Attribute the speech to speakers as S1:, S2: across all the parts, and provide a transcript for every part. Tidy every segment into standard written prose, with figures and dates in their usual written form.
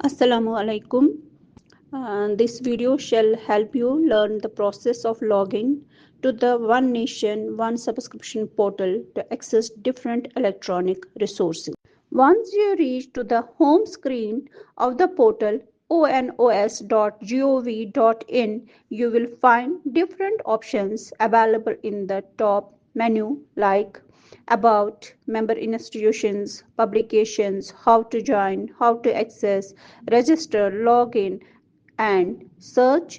S1: Assalamu alaikum. This video shall help you learn the process of logging to the One Nation, One Subscription portal to access different electronic resources. Once you reach to the home screen of the portal onos.gov.in, you will find different options available in the top menu like about member institutions, publications, how to join, how to access, register, login, and search.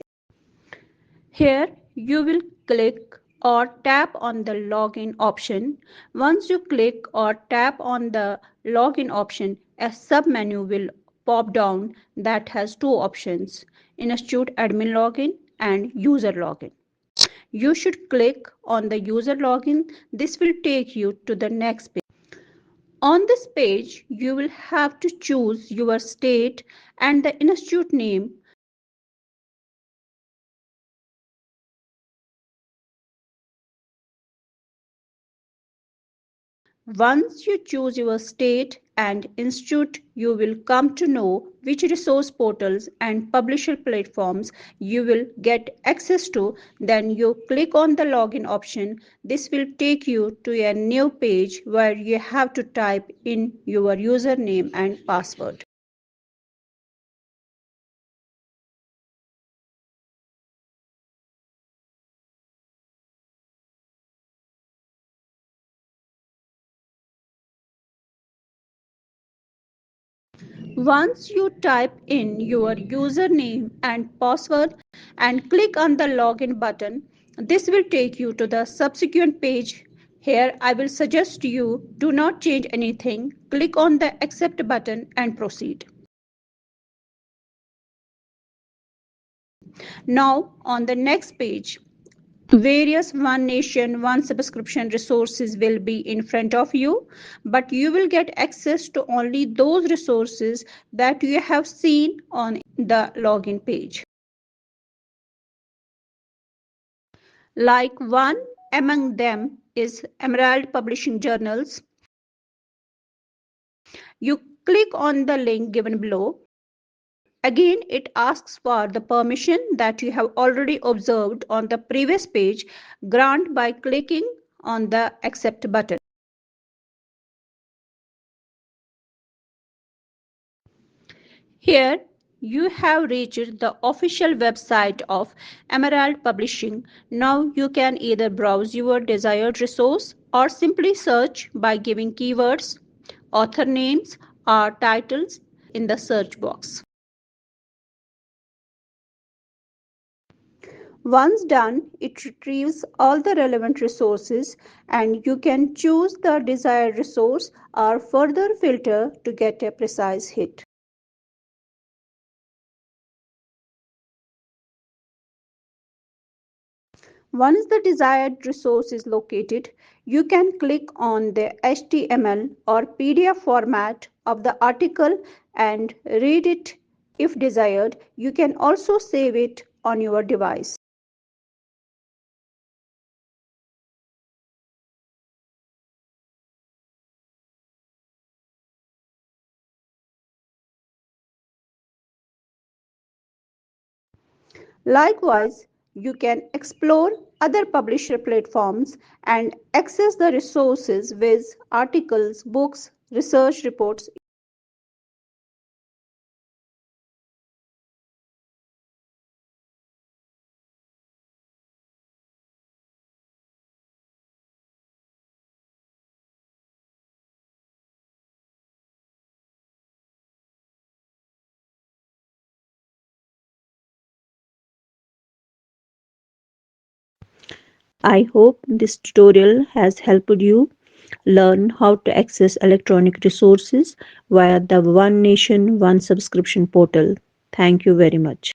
S1: Here you will click or tap on the login option. Once you click or tap on the login option, a sub-menu will pop down that has two options: Institute Admin Login and User Login. You should click on the user login. This will take you to the next page. On this page, you will have to choose your state and the institute name. Once you choose your state and institute, you will come to know which resource portals and publisher platforms you will get access to. Then you click on the login option. This will take you to a new page where you have to type in your username and password. Once you type in your username and password and click on the login button, this will take you to the subsequent page. Here I will suggest you do not change anything. Click on the accept button and proceed. Now on the next page, various One Nation, One Subscription resources will be in front of you, but you will get access to only those resources that you have seen on the login page. Like one among them is Emerald Publishing Journals. You click on the link given below. Again, it asks for the permission that you have already observed on the previous page. Grant by clicking on the accept button. Here you have reached the official website of Emerald Publishing. Now you can either browse your desired resource or simply search by giving keywords, author names, or titles in the search box. Once done, it retrieves all the relevant resources and you can choose the desired resource or further filter to get a precise hit. Once the desired resource is located, you can click on the HTML or PDF format of the article and read it if desired. You can also save it on your device. Likewise, you can explore other publisher platforms and access the resources with articles, books, research reports. I hope this tutorial has helped you learn how to access electronic resources via the One Nation, One Subscription portal. Thank you very much.